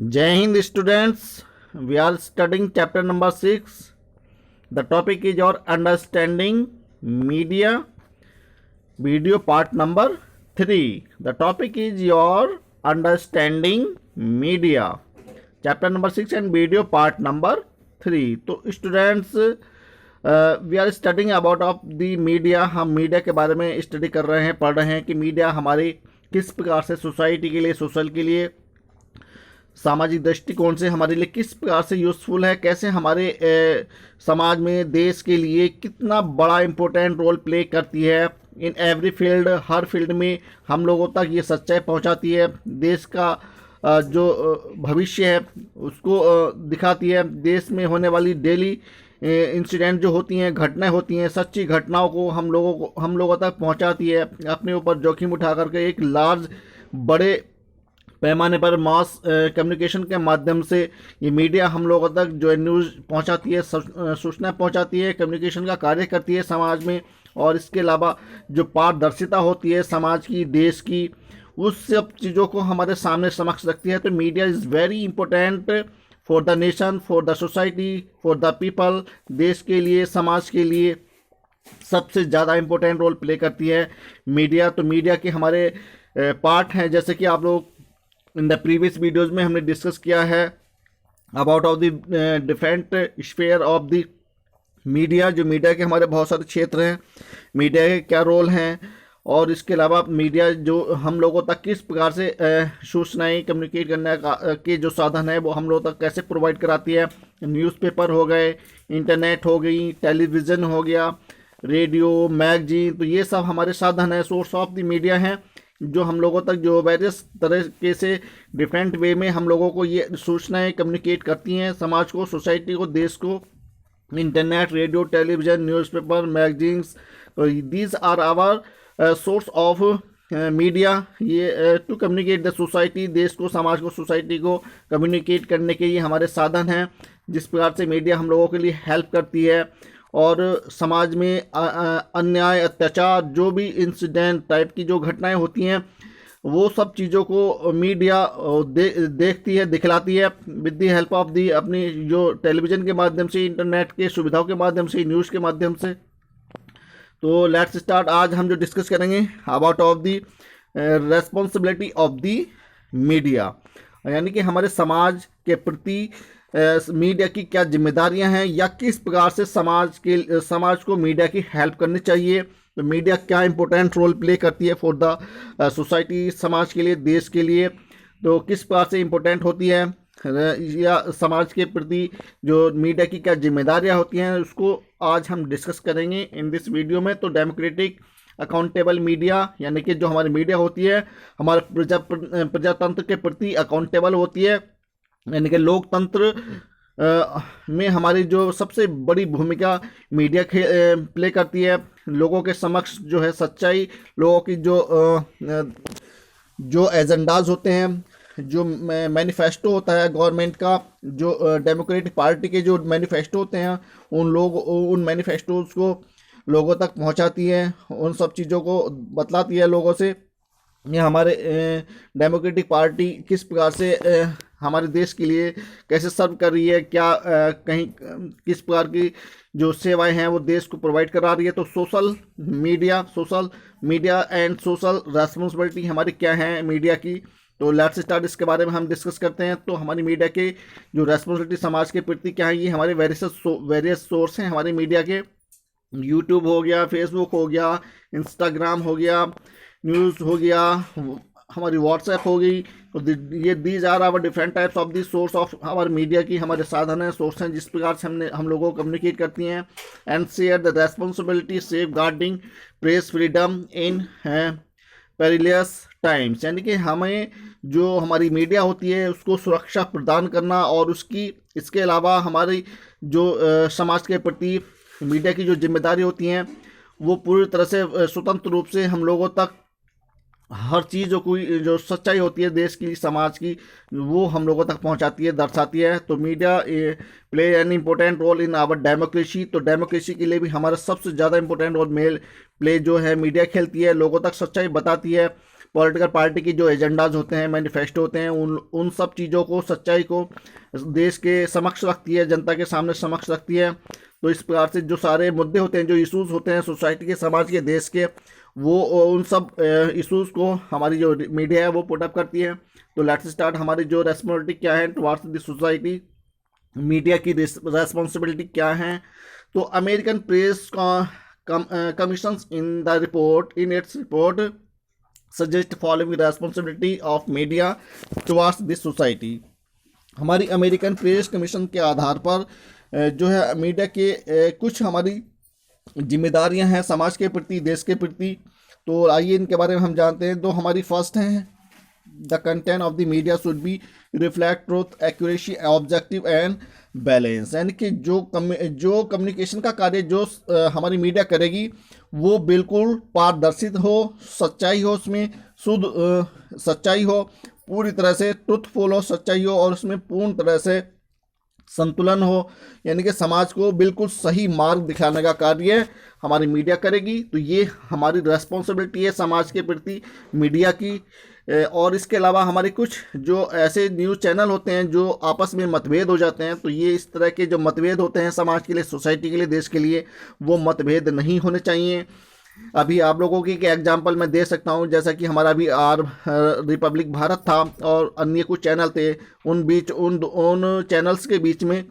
Jai Hind students, we are studying chapter number 6. The topic is your understanding media video part number 3. The topic is your understanding media chapter number 6 and video part number 3. तो students we are studying about of the media. हम media के बारे में study कर रहे हैं, पढ़ रहे हैं कि मीडिया हमारी किस प्रकार से सोसाइटी के लिए, सोशल के लिए, सामाजिक दृष्टिकोण से हमारे लिए किस प्रकार से यूज़फुल है, कैसे हमारे समाज में, देश के लिए कितना बड़ा इम्पोर्टेंट रोल प्ले करती है। In every field, her field में हम लोगों तक ये सच्चाई पहुंचाती है। देश का जो भविष्य है उसको दिखाती है। देश में होने वाली डेली इंसिडेंट जो होती हैं, घटनाएं होती हैं, सच्ची घटनाओं को हम लोगों तक पहुंचाती है। अपने ऊपर जोखिम उठा करके एक लार्ज, बड़े पैमाने पर मास कम्युनिकेशन के माध्यम से ये मीडिया हम लोगों तक जो है न्यूज़ पहुंचाती है, सूचना पहुंचाती है, कम्युनिकेशन का कार्य करती है समाज में। और इसके अलावा जो पारदर्शिता होती है समाज की, देश की, उस सब चीज़ों को हमारे सामने समक्ष रखती है। तो media is very important for the nation, for the society, for the people. देश के लिए, समाज के लिए सबसे ज़्यादा इम्पोर्टेंट रोल प्ले करती है मीडिया। तो मीडिया के हमारे पार्ट हैं, जैसे कि आप लोग इन द प्रीवियस वीडियोज़ में हमने डिस्कस किया है about of the different sphere of the media. जो मीडिया के हमारे बहुत सारे क्षेत्र हैं, मीडिया के क्या रोल हैं, और इसके अलावा मीडिया जो हम लोगों तक किस प्रकार से सूचनाएं कम्युनिकेट करने के जो साधन है वो हम लोगों तक कैसे प्रोवाइड कराती है। न्यूज़पेपर हो गए, इंटरनेट हो गई, टेलीविज़न हो गया, रेडियो, मैगजीन, तो ये सब हमारे साधन है, सोर्स ऑफ द मीडिया हैं, जो हम लोगों तक जो वेरियस तरीके से डिफरेंट वे में हम लोगों को ये सूचनाएं कम्युनिकेट करती हैं, समाज को, सोसाइटी को, देश को। Internet, radio, television, newspaper, magazines, तो these are our source of media. ये टू कम्युनिकेट द सोसाइटी, देश को, समाज को, सोसाइटी को कम्युनिकेट करने के ये हमारे साधन हैं, जिस प्रकार से मीडिया हम लोगों के लिए हेल्प करती है। और समाज में अन्याय, अत्याचार, जो भी इंसिडेंट टाइप की जो घटनाएं होती हैं, वो सब चीज़ों को मीडिया देखती है, दिखलाती है with the help of the अपनी जो टेलीविज़न के माध्यम से, इंटरनेट के सुविधाओं के माध्यम से, न्यूज़ के माध्यम से। तो लेट्स स्टार्ट। आज हम जो डिस्कस करेंगे about of the responsibility of the media, यानी कि हमारे समाज के प्रति मीडिया की क्या जिम्मेदारियां हैं, या किस प्रकार से समाज को मीडिया की हेल्प करनी चाहिए। तो मीडिया क्या इंपॉर्टेंट रोल प्ले करती है फॉर द सोसाइटी, समाज के लिए, देश के लिए, तो किस प्रकार से इम्पोर्टेंट होती है, या समाज के प्रति जो मीडिया की क्या जिम्मेदारियां होती हैं, उसको आज हम डिस्कस करेंगे इन दिस वीडियो में। तो डेमोक्रेटिक अकाउंटेबल मीडिया, यानी कि जो हमारी मीडिया होती है हमारे प्रजातंत्र के प्रति अकाउंटेबल होती है, यानी कि लोकतंत्र में हमारी जो सबसे बड़ी भूमिका मीडिया प्ले करती है। लोगों के समक्ष जो है सच्चाई, लोगों की जो एजेंडाज होते हैं, जो मैनिफेस्टो होता है गवर्नमेंट का, जो डेमोक्रेटिक पार्टी के जो मैनिफेस्टो होते हैं, उन मैनिफेस्टोज को लोगों तक पहुंचाती है, उन सब चीज़ों को बतलाती है लोगों से। ये हमारे डेमोक्रेटिक पार्टी किस प्रकार से हमारे देश के लिए कैसे सर्व कर रही है, क्या कहीं किस प्रकार की जो सेवाएं हैं वो देश को प्रोवाइड करा रही है। तो social media and social responsibility हमारी क्या है मीडिया की। तो लेट्स स्टार्ट, इसके बारे में हम डिस्कस करते हैं। तो हमारी मीडिया के जो रेस्पॉन्सिबिलिटी समाज के प्रति क्या है, ये हमारे वेरियस सोर्स हैं हमारे मीडिया के। यूट्यूब हो गया, फेसबुक हो गया, इंस्टाग्राम हो गया, न्यूज़ हो गया, हमारी व्हाट्सएप हो गई। तो ये these are our different types of the source of our media की हमारे साधन हैं, सोर्स हैं, जिस प्रकार से हम लोगों को कम्युनिकेट करती हैं। And share the responsibility safeguarding press freedom in perilous times, यानी कि हमें जो हमारी मीडिया होती है उसको सुरक्षा प्रदान करना, और इसके अलावा हमारी जो समाज के प्रति मीडिया की जो जिम्मेदारी होती हैं वो पूरी तरह से स्वतंत्र रूप से हम लोगों तक हर चीज़ जो सच्चाई होती है देश की, समाज की, वो हम लोगों तक पहुंचाती है, दर्शाती है। तो media play an important role in our democracy. तो डेमोक्रेसी के लिए भी हमारा सबसे ज़्यादा इम्पोर्टेंट रोल प्ले जो है मीडिया खेलती है, लोगों तक सच्चाई बताती है, पॉलिटिकल पार्टी की जो एजेंडाज होते हैं, मैनिफेस्टो होते हैं, उन सब चीज़ों को, सच्चाई को देश के समक्ष रखती है, जनता के सामने समक्ष रखती है। तो इस प्रकार से जो सारे मुद्दे होते हैं, जो इश्यूज़ होते हैं सोसाइटी के, समाज के, देश के, वो उन सब इश्यूज़ को हमारी जो मीडिया है वो पुट अप करती है। तो लेट्स स्टार्ट। हमारी जो रेस्पॉन्सिबिलिटी क्या है टुवर्ड्स द सोसाइटी, मीडिया की रेस्पॉन्सिबिलिटी क्या है। तो American press commission in its report suggest following responsibility of media towards this society. हमारी अमेरिकन प्रेस कमीशन के आधार पर जो है मीडिया के कुछ हमारी जिम्मेदारियां हैं समाज के प्रति, देश के प्रति। तो आइए इनके बारे में हम जानते हैं। तो हमारी फर्स्ट है, the content of the media should be reflect truth, accuracy, objective and balance. यानी कि जो कम्युनिकेशन का कार्य जो हमारी मीडिया करेगी वो बिल्कुल पारदर्शित हो, सच्चाई हो, उसमें शुद्ध सच्चाई हो, पूरी तरह से ट्रूथफुल हो, सच्चाई हो, और उसमें पूर्ण तरह से संतुलन हो। यानी कि समाज को बिल्कुल सही मार्ग दिखाने का कार्य हमारी मीडिया करेगी। तो ये हमारी रेस्पॉन्सिबिलिटी है समाज के प्रति मीडिया की। और इसके अलावा हमारे कुछ जो ऐसे न्यूज़ चैनल होते हैं जो आपस में मतभेद हो जाते हैं, तो ये इस तरह के जो मतभेद होते हैं समाज के लिए, सोसाइटी के लिए, देश के लिए, वो मतभेद नहीं होने चाहिए। अभी आप लोगों की एग्जांपल मैं दे सकता हूं, जैसा कि हमारा अभी रिपब्लिक भारत था और अन्य कुछ चैनल थे, उन चैनल्स के बीच में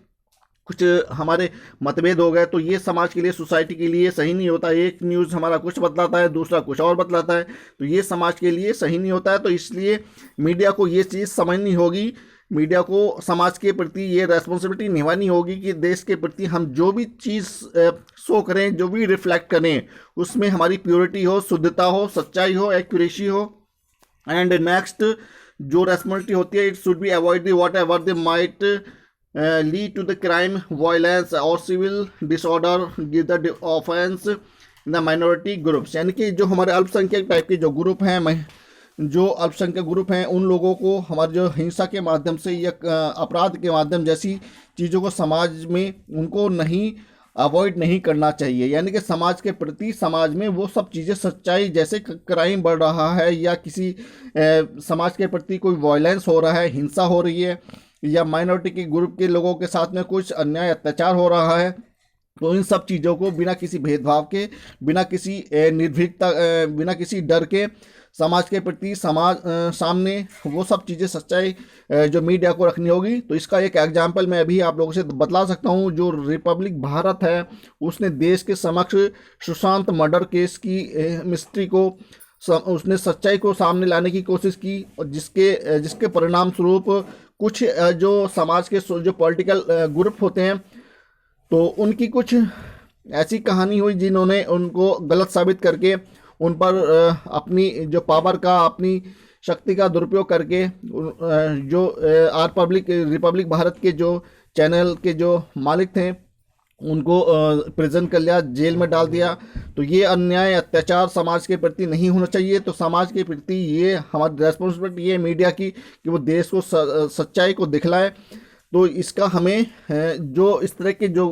कुछ हमारे मतभेद हो गए। तो ये समाज के लिए, सोसाइटी के लिए सही नहीं होता। एक न्यूज़ हमारा कुछ बतलाता है, दूसरा कुछ और बतलाता है, तो ये समाज के लिए सही नहीं होता है। तो इसलिए मीडिया को ये चीज़ समझनी होगी, मीडिया को समाज के प्रति ये रेस्पॉन्सिबिलिटी निभानी होगी कि देश के प्रति हम जो भी चीज़ शो करें, जो भी रिफ्लेक्ट करें, उसमें हमारी प्योरिटी हो, शुद्धता हो, सच्चाई हो, एक्यूरेसी हो। एंड नेक्स्ट जो रेस्पॉन्सिबिलिटी होती है, it should be avoid the whatever the might lead to the crime, violence और civil disorder, give the offence in the minority groups. यानी कि जो हमारे अल्पसंख्यक टाइप के जो ग्रुप हैं, जो अल्पसंख्यक ग्रुप हैं, उन लोगों को हमारे जो हिंसा के माध्यम से या अपराध के माध्यम जैसी चीज़ों को समाज में उनको नहीं अवॉइड नहीं करना चाहिए। यानी कि समाज के प्रति, समाज में वो सब चीज़ें, सच्चाई, जैसे क्राइम बढ़ रहा है या किसी समाज के प्रति कोई वायलेंस हो रहा है, हिंसा हो रही है, या माइनॉरिटी के ग्रुप के लोगों के साथ में कुछ अन्याय अत्याचार हो रहा है, तो इन सब चीज़ों को बिना किसी भेदभाव के, बिना किसी निर्भीकता, बिना किसी डर के समाज के प्रति सामने वो सब चीज़ें, सच्चाई जो मीडिया को रखनी होगी। तो इसका एक एग्जाम्पल मैं अभी आप लोगों से बतला सकता हूँ। जो रिपब्लिक भारत है उसने देश के समक्ष सुशांत मर्डर केस की मिस्ट्री को, उसने सच्चाई को सामने लाने की कोशिश की, और जिसके परिणाम स्वरूप कुछ जो समाज के जो पॉलिटिकल ग्रुप होते हैं, तो उनकी कुछ ऐसी कहानी हुई जिन्होंने उनको गलत साबित करके उन पर अपनी जो पावर का, अपनी शक्ति का दुरुपयोग करके जो रिपब्लिक भारत के जो चैनल के जो मालिक थे उनको प्रिजन कर लिया, जेल में डाल दिया। तो ये अन्याय, अत्याचार समाज के प्रति नहीं होना चाहिए। तो समाज के प्रति ये हमारी रेस्पॉन्सिबिलिटी है मीडिया की कि वो देश को सच्चाई को दिखलाए। तो इसका हमें जो इस तरह के जो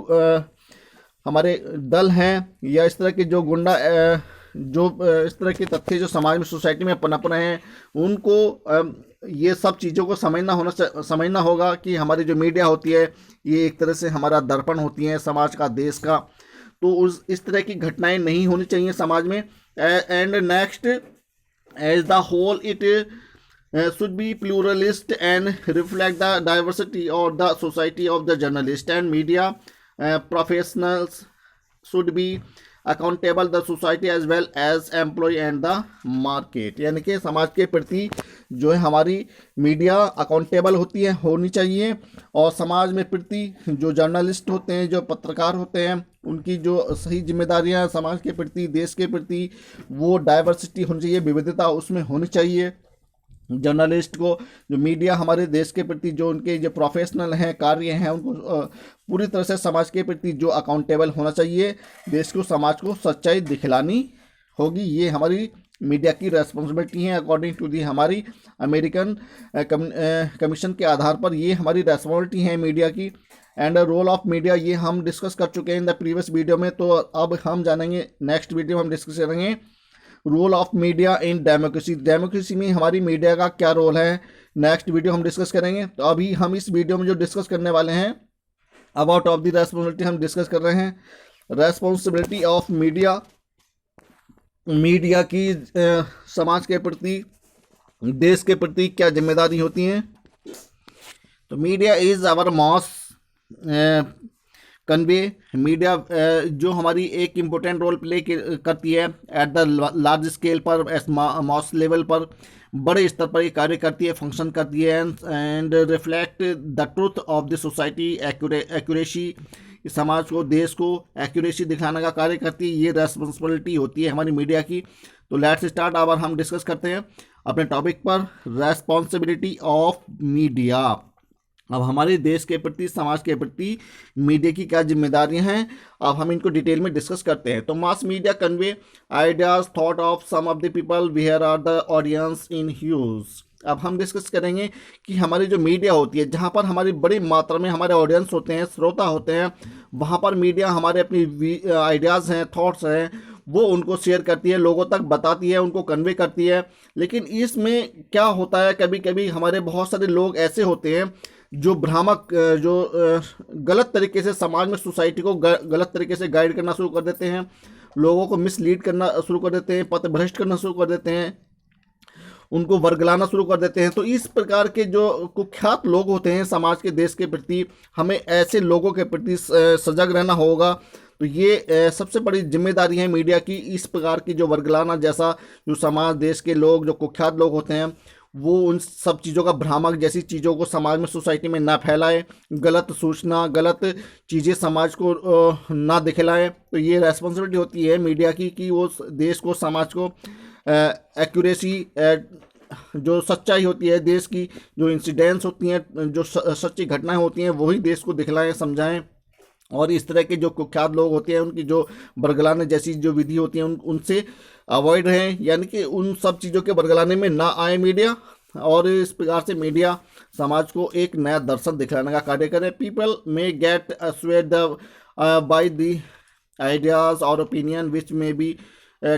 हमारे दल हैं, या इस तरह के जो गुंडा जो इस तरह के तथ्य जो समाज में, सोसाइटी में पनप रहे हैं, उनको ये सब चीज़ों को समझना होगा कि हमारी जो मीडिया होती है ये एक तरह से हमारा दर्पण होती है समाज का, देश का। तो इस तरह की घटनाएं नहीं होनी चाहिए समाज में। And next, as the whole it should be pluralist and reflect the diversity of the society of the journalist and media professionals should be accountable the society as well as employee and the market। यानी कि समाज के प्रति जो है हमारी media accountable होनी चाहिए, और समाज में प्रति जो जर्नलिस्ट होते हैं, जो पत्रकार होते हैं, उनकी जो सही जिम्मेदारियां समाज के प्रति, देश के प्रति, वो डाइवर्सिटी होनी चाहिए, विविधता उसमें होनी चाहिए। जर्नलिस्ट को, जो मीडिया हमारे देश के प्रति जो उनके जो प्रोफेशनल हैं, कार्य हैं, उनको पूरी तरह से समाज के प्रति जो अकाउंटेबल होना चाहिए, देश को, समाज को सच्चाई दिखलानी होगी। ये हमारी मीडिया की रेस्पॉन्सिबिलिटी है अकॉर्डिंग टू दी हमारी अमेरिकन कमीशन के आधार पर ये हमारी रेस्पॉन्सिबिलिटी है मीडिया की। एंड रोल ऑफ मीडिया ये हम डिस्कस कर चुके हैं इन द प्रीवियस वीडियो में। तो अब हम जानेंगे, नेक्स्ट वीडियो में हम डिस्कस करेंगे role of media in democracy, democracy में हमारी मीडिया का क्या रोल है, नेक्स्ट वीडियो हम डिस्कस करेंगे। तो अभी हम इस वीडियो में जो डिस्कस करने वाले हैं अबाउट ऑफ द रेस्पॉन्सिबिलिटी हम डिस्कस कर रहे हैं। रेस्पॉन्सिबिलिटी ऑफ मीडिया, मीडिया की समाज के प्रति, देश के प्रति क्या जिम्मेदारी होती हैं। तो media is our mass convey, media जो हमारी एक इम्पोर्टेंट रोल प्ले करती है एट द लार्ज स्केल पर, मॉस लेवल पर, बड़े स्तर पर ये कार्य करती है, फंक्शन करती है। And reflect the truth of the society, accuracy, समाज को, देश को एक्यूरेसी दिखाने का कार्य करती है। ये रेस्पॉन्सिबिलिटी होती है हमारी मीडिया की। तो लेट्स स्टार्ट, अब हम डिस्कस करते हैं अपने टॉपिक पर, रेस्पॉन्सिबिलिटी ऑफ मीडिया। अब हमारे देश के प्रति, समाज के प्रति मीडिया की क्या जिम्मेदारियां हैं, अब हम इनको डिटेल में डिस्कस करते हैं। तो mass media convey ideas, thought of some of the people, where are the audience in huge. अब हम डिस्कस करेंगे कि हमारी जो मीडिया होती है, जहाँ पर हमारी बड़ी मात्रा में हमारे ऑडियंस होते हैं, श्रोता होते हैं, वहाँ पर मीडिया हमारे अपनी आइडियाज़ हैं, थॉट्स हैं, वो उनको शेयर करती है, लोगों तक बताती है, उनको कन्वे करती है। लेकिन इसमें क्या होता है, कभी कभी हमारे बहुत सारे लोग ऐसे होते हैं जो भ्रामक, जो गलत तरीके से समाज में, सोसाइटी को गलत तरीके से गाइड करना शुरू कर देते हैं, लोगों को मिसलीड करना शुरू कर देते हैं, पथभ्रष्ट करना शुरू कर देते हैं, उनको वर्गलाना शुरू कर देते हैं। तो इस प्रकार के जो कुख्यात लोग होते हैं समाज के, देश के प्रति, हमें ऐसे लोगों के प्रति सजग रहना होगा। तो ये सबसे बड़ी जिम्मेदारी है मीडिया की। इस प्रकार की जो वर्गलाना जैसा, जो समाज, देश के लोग, जो कुख्यात लोग होते हैं, वो उन सब चीज़ों का, भ्रामक जैसी चीज़ों को समाज में, सोसाइटी में ना फैलाए, गलत सूचना, गलत चीज़ें समाज को ना दिखलाएं। तो ये रेस्पॉन्सिबिलिटी होती है मीडिया की कि वो देश को, समाज को एक्यूरेसी, जो सच्चाई होती है देश की, जो इंसिडेंट्स होती हैं, जो सच्ची घटनाएं होती हैं, वही देश को दिखलाएं, समझाएं। और इस तरह के जो कुख्यात लोग होते हैं, उनकी जो बरगलाने जैसी जो विधि होती है, उनसे अवॉइड रहें, यानी कि उन सब चीज़ों के बरगलाने में ना आए मीडिया। और इस प्रकार से मीडिया समाज को एक नया दर्शन दिखलाने का कार्य करे। People may get swayed by the ideas और opinion which may be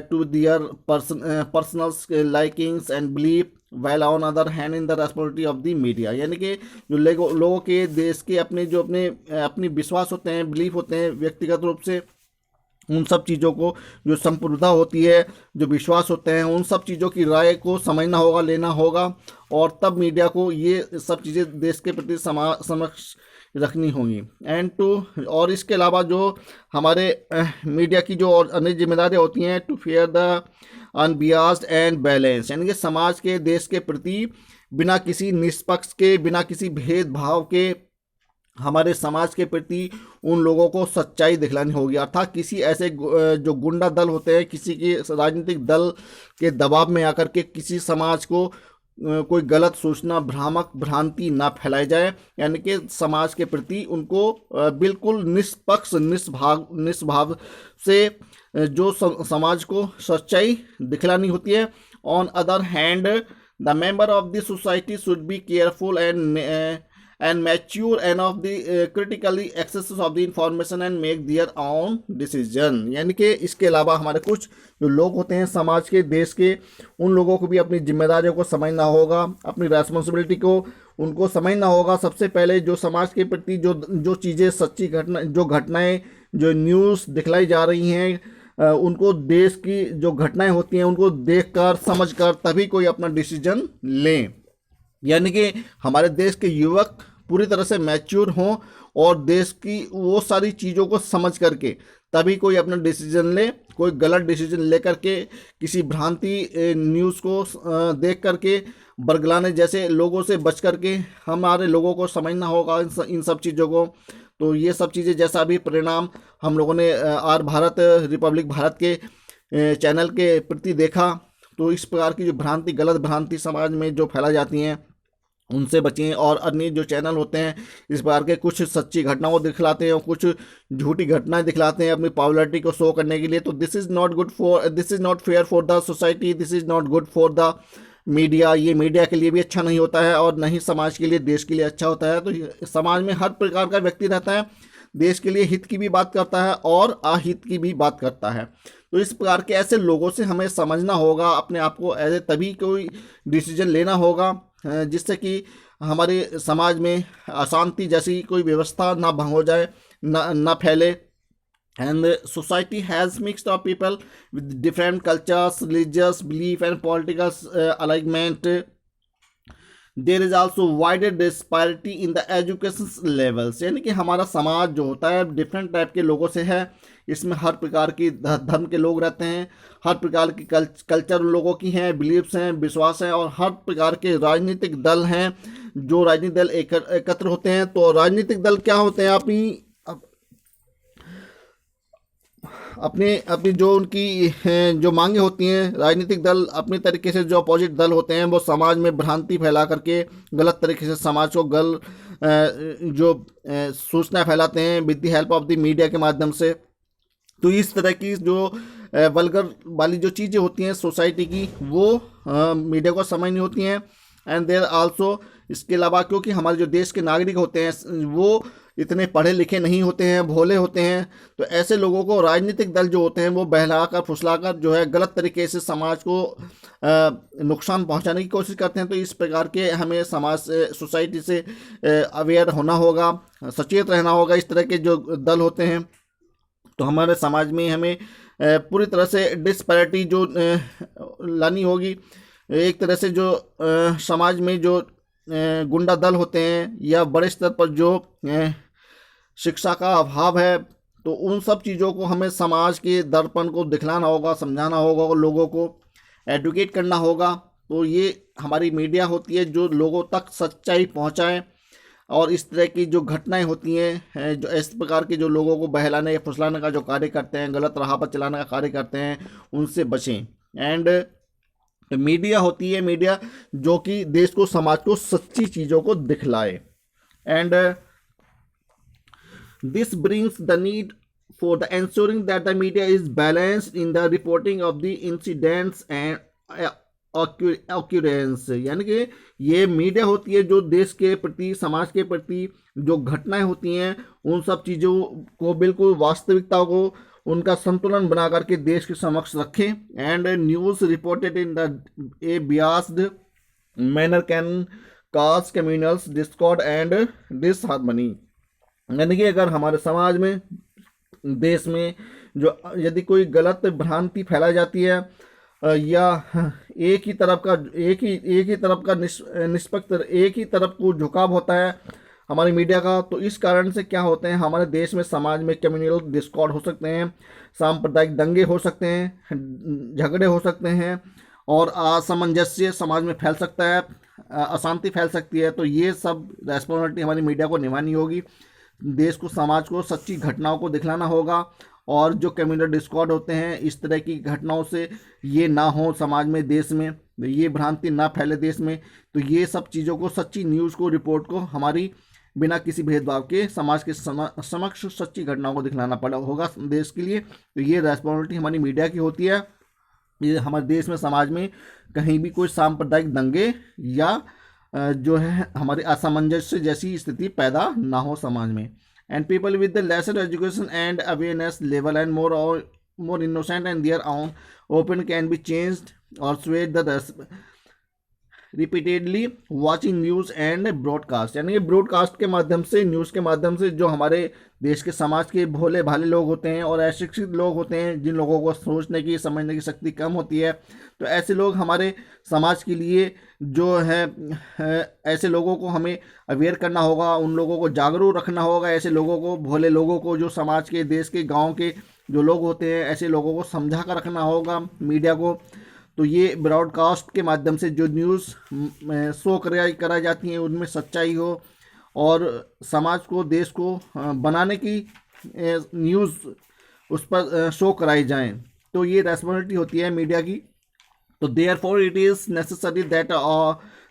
to their personal likings and belief, while on other hand in the responsibility of the media, यानी कि जो लोगों के, देश के अपने अपनी विश्वास होते हैं, बिलीफ होते हैं, व्यक्तिगत रूप से उन सब चीज़ों को, जो संप्रभुता होती है, जो विश्वास होते हैं, उन सब चीज़ों की राय को समझना होगा, लेना होगा। और तब मीडिया को ये सब चीज़ें देश के प्रति समक्ष रखनी होंगी। और इसके अलावा जो हमारे मीडिया की जो और अन्य जिम्मेदारियाँ होती हैं, to fair the unbiased and balance, यानी कि समाज के, देश के प्रति बिना किसी निष्पक्ष के, बिना किसी भेदभाव के, हमारे समाज के प्रति उन लोगों को सच्चाई दिखलानी होगी। अर्थात किसी ऐसे जो गुंडा दल होते हैं, किसी के राजनीतिक दल के दबाव में आकर के किसी समाज को कोई गलत सूचना, भ्रामक भ्रांति ना फैलाई जाए, यानी कि समाज के प्रति उनको बिल्कुल निष्पक्ष, निष्भाव से जो समाज को सच्चाई दिखलानी होती है। On other hand the member of the society should be careful and mature enough the critically access of the information and make their own decision, यानी कि इसके अलावा हमारे कुछ जो लोग होते हैं समाज के, देश के, उन लोगों को भी अपनी जिम्मेदारियों को समझना होगा, अपनी रेस्पॉन्सिबिलिटी को उनको समझना होगा। सबसे पहले जो समाज के प्रति जो चीज़ें, सच्ची घटनाएं, जो न्यूज़ दिखलाई जा रही हैं, उनको, देश की जो घटनाएं होती हैं, उनको देखकर, समझकर तभी कोई अपना डिसीजन लें। यानी कि हमारे देश के युवक पूरी तरह से मैच्योर हों और देश की वो सारी चीज़ों को समझ करके तभी कोई अपना डिसीजन ले। कोई गलत डिसीजन ले करके, किसी भ्रांति न्यूज़ को देख करके, बरगलाने जैसे लोगों से बच करके हमारे लोगों को समझना होगा इन सब चीज़ों को। तो ये सब चीज़ें, जैसा भी परिणाम हम लोगों ने आर भारत, रिपब्लिक भारत के चैनल के प्रति देखा, तो इस प्रकार की जो भ्रांति, गलत भ्रांति समाज में जो फैला जाती हैं, उनसे बचें। और अन्य जो चैनल होते हैं इस प्रकार के कुछ सच्ची घटनाओं दिखलाते हैं और कुछ झूठी घटनाएं दिखलाते हैं अपनी पॉपुलैरिटी को शो करने के लिए। तो this is not fair for the society, this is not good for the media. ये मीडिया के लिए भी अच्छा नहीं होता है और न ही समाज के लिए, देश के लिए अच्छा होता है। तो समाज में हर प्रकार का व्यक्ति रहता है, देश के लिए हित की भी बात करता है और अहित की भी बात करता है। तो इस प्रकार के ऐसे लोगों से हमें समझना होगा, अपने आप को ऐसे तभी कोई डिसीजन लेना होगा जिससे कि हमारे समाज में अशांति जैसी कोई व्यवस्था ना भंग हो जाए, ना फैले। And the society has mixed of people with different cultures, religious belief and political alignment. There is also wider disparity in the education levels, यानी कि हमारा समाज जो होता है डिफरेंट टाइप के लोगों से है। इसमें हर प्रकार की धर्म के लोग रहते हैं, हर प्रकार की कल्चर लोगों की हैं, बिलीफ्स हैं, विश्वास हैं, और हर प्रकार के राजनीतिक दल हैं। जो राजनीतिक दल एकत्र होते हैं, तो राजनीतिक दल क्या होते हैं, अपनी जो उनकी जो मांगे होती हैं, राजनीतिक दल अपने तरीके से जो अपोजिट दल होते हैं वो समाज में भ्रांति फैला करके गलत तरीके से समाज को जो सूचना फैलाते हैं with the help of the media के माध्यम से। तो इस तरह की जो वल्गर वाली जो चीज़ें होती हैं सोसाइटी की, वो मीडिया को समझ नहीं होती हैं। एंड देयर आल्सो, इसके अलावा क्योंकि हमारे जो देश के नागरिक होते हैं वो इतने पढ़े लिखे नहीं होते हैं, भोले होते हैं, तो ऐसे लोगों को राजनीतिक दल जो होते हैं वो बहलाकर फुसलाकर जो है गलत तरीके से समाज को नुकसान पहुंचाने की कोशिश करते हैं। तो इस प्रकार के हमें समाज सोसाइटी से अवेयर होना होगा, सचेत रहना होगा। इस तरह के जो दल होते हैं, तो हमारे समाज में हमें पूरी तरह से डिस्पैरिटी जो लानी होगी। एक तरह से जो समाज में जो गुंडा दल होते हैं या बड़े स्तर पर जो शिक्षा का अभाव है, तो उन सब चीज़ों को हमें समाज के दर्पण को दिखलाना होगा, समझाना होगा और लोगों को एडुकेट करना होगा। तो ये हमारी मीडिया होती है जो लोगों तक सच्चाई पहुंचाए, और इस तरह की जो घटनाएं होती हैं, जो इस प्रकार के जो लोगों को बहलाने या फुसलाने का जो कार्य करते हैं, गलत राह पर चलाने का कार्य करते हैं, उनसे बचें। एंड मीडिया होती है, मीडिया जो कि देश को, समाज को सच्ची चीज़ों को दिखलाए। And this brings the need for the ensuring that the media is balanced in the reporting of the incidents and occurrence, यानी कि ये मीडिया होती है जो देश के प्रति, समाज के प्रति जो घटनाएं होती हैं उन सब चीज़ों को बिल्कुल वास्तविकता को उनका संतुलन बना करके देश के समक्ष रखें। And news reported in the a biased manner can cause communals discord and disharmony, यानी कि अगर हमारे समाज में, देश में जो यदि कोई गलत भ्रांति फैलाई जाती है या एक ही तरफ का निष्पक्ष एक ही तरफ को झुकाव होता है हमारी मीडिया का, तो इस कारण से क्या होते हैं, हमारे देश में, समाज में कम्युनल डिस्कॉर्ड हो सकते हैं, सांप्रदायिक दंगे हो सकते हैं, झगड़े हो सकते हैं, और असमंजस्य समाज में फैल सकता है, अशांति फैल सकती है। तो ये सब रेस्पॉन्सिबिलिटी हमारी मीडिया को निभानी होगी। देश को, समाज को सच्ची घटनाओं को दिखलाना होगा, और जो कम्युनल डिस्कॉर्ड होते हैं, इस तरह की घटनाओं से ये ना हो समाज में, देश में, ये भ्रांति ना फैले देश में। तो ये सब चीज़ों को, सच्ची न्यूज़ को, रिपोर्ट को हमारी बिना किसी भेदभाव के समाज के समक्ष सच्ची घटनाओं को दिखलाना पड़ा होगा देश के लिए। तो ये रेस्पॉन्सिबिलिटी हमारी मीडिया की होती है। ये हमारे देश में, समाज में कहीं भी कोई सांप्रदायिक दंगे या जो है हमारे असमंजस्य जैसी स्थिति पैदा ना हो समाज में। And people with the lesser education and awareness level and more innocent and their own open can be changed और swayed the repeatedly watching news and broadcast, यानी कि ब्रॉडकास्ट के माध्यम से, न्यूज़ के माध्यम से जो हमारे देश के समाज के भोले भाले लोग होते हैं और अशिक्षित लोग होते हैं, जिन लोगों को सोचने की, समझने की शक्ति कम होती है, तो ऐसे लोग हमारे समाज के लिए जो है, ऐसे लोगों को हमें अवेयर करना होगा, उन लोगों को जागरूक रखना होगा। ऐसे लोगों को, भोले लोगों को, जो समाज के, देश के, गाँव के जो लोग होते हैं, ऐसे लोगों को समझा कर रखना होगा मीडिया को। तो ये ब्रॉडकास्ट के माध्यम से जो न्यूज़ शो कराई जाती हैं उनमें सच्चाई हो, और समाज को, देश को बनाने की न्यूज़ उस पर शो कराई जाएं। तो ये रेस्पॉन्सिबिलिटी होती है मीडिया की। तो therefore it is necessary that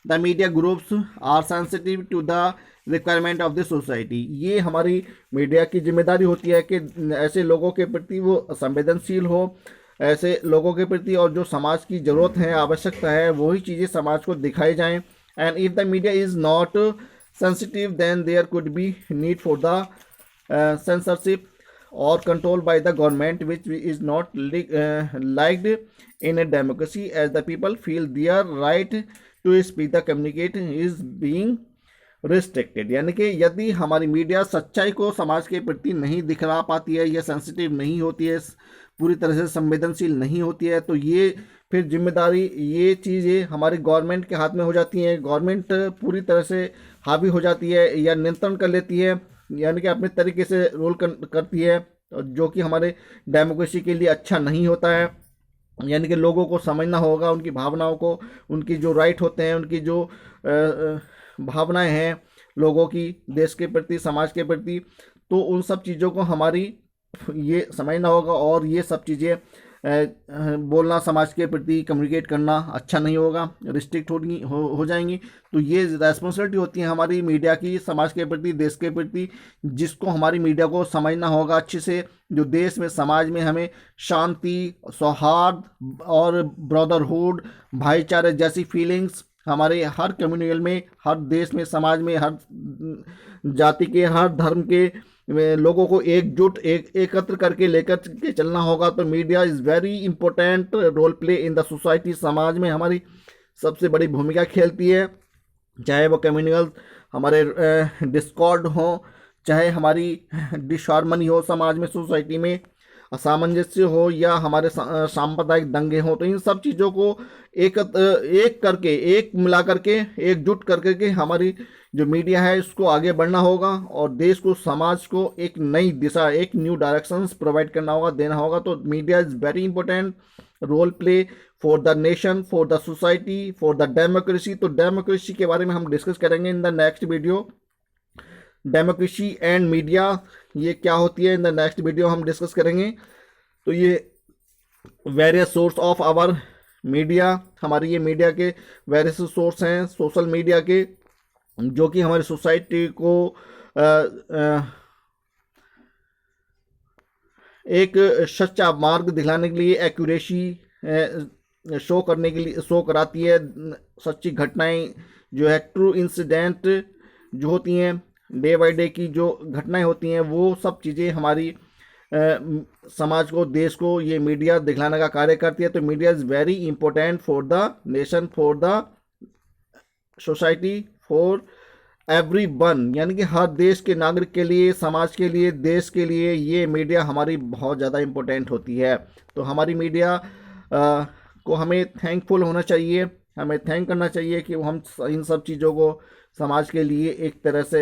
the media groups are sensitive to the requirement of the society. ये हमारी मीडिया की जिम्मेदारी होती है कि ऐसे लोगों के प्रति वो संवेदनशील हो, ऐसे लोगों के प्रति, और जो समाज की ज़रूरत है, आवश्यकता है, वही चीज़ें समाज को दिखाई जाएं। And if the media is not sensitive then there could be need for the censorship or controlled by the government, which is not liked in a democracy, as the people feel their right to speak the communicate is being restricted. यानी कि यदि हमारी media सच्चाई को समाज के प्रति नहीं दिखला पाती है या सेंसिटिव नहीं होती है, पूरी तरह से संवेदनशील नहीं होती है, तो ये फिर जिम्मेदारी, ये चीज़ें हमारी गवर्नमेंट के हाथ में हो जाती हैं। गवर्नमेंट पूरी तरह से हावी हो जाती है या नियंत्रण कर लेती है, यानी कि अपने तरीके से रोल करती है, जो कि हमारे डेमोक्रेसी के लिए अच्छा नहीं होता है। यानी कि लोगों को समझना होगा उनकी भावनाओं को, उनकी जो राइट होते हैं, उनकी जो भावनाएं हैं लोगों की देश के प्रति, समाज के प्रति, तो उन सब चीज़ों को हमारी ये समझना होगा। और ये सब चीज़ें बोलना, समाज के प्रति कम्युनिकेट करना अच्छा नहीं होगा, रिस्ट्रिक्ट हो जाएंगी। तो ये रेस्पॉन्सिबिलिटी होती है हमारी मीडिया की समाज के प्रति, देश के प्रति, जिसको हमारी मीडिया को समझना होगा अच्छे से। जो देश में, समाज में हमें शांति, सौहार्द और ब्रदरहुड, भाईचारे जैसी फीलिंग्स हमारे हर कम्युनिटी में, हर देश में, समाज में, हर जाति के, हर धर्म के लोगों को एकत्र करके लेकर के चलना होगा। तो media is very important role play in the society. समाज में हमारी सबसे बड़ी भूमिका खेलती है, चाहे वो कम्युनल हमारे डिस्कॉर्ड हो, चाहे हमारी डिसहार्मनी हो समाज में, सोसाइटी में असामंजस्य हो, या हमारे सांप्रदायिक दंगे हों। तो इन सब चीज़ों को एक मिला करके, एकजुट करके हमारी जो मीडिया है इसको आगे बढ़ना होगा और देश को, समाज को एक नई दिशा, एक न्यू डायरेक्शंस प्रोवाइड करना होगा, देना होगा। तो media is very important role play for the nation, for the society, for the democracy. तो डेमोक्रेसी के बारे में हम डिस्कस करेंगे in the next video. Democracy and media ये क्या होती है, इन द नेक्स्ट वीडियो हम डिस्कस करेंगे। तो ये various source of our media, हमारी ये मीडिया के वेरियस सोर्स हैं सोशल मीडिया के, जो कि हमारी सोसाइटी को एक सच्चा मार्ग दिखाने के लिए, एक्यूरेसी शो कराती है। सच्ची घटनाएं जो है, ट्रू इंसिडेंट जो होती हैं, डे बाय डे की जो घटनाएं होती हैं, वो सब चीज़ें हमारी समाज को, देश को ये मीडिया दिखलाने का कार्य करती है। तो media is very important for the nation, for the society, for everyone. यानी कि हर देश के नागरिक के लिए, समाज के लिए, देश के लिए ये मीडिया हमारी बहुत ज़्यादा इम्पोर्टेंट होती है। तो हमारी मीडिया को हमें थैंकफुल होना चाहिए, हमें थैंक करना चाहिए कि हम इन सब चीज़ों को समाज के लिए एक तरह से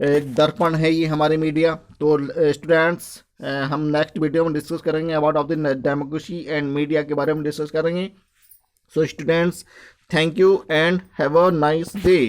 एक दर्पण है ये हमारी मीडिया। तो स्टूडेंट्स, हम नेक्स्ट वीडियो में डिस्कस करेंगे about of the democracy and media के बारे में डिस्कस करेंगे। So students, thank you and have a nice day.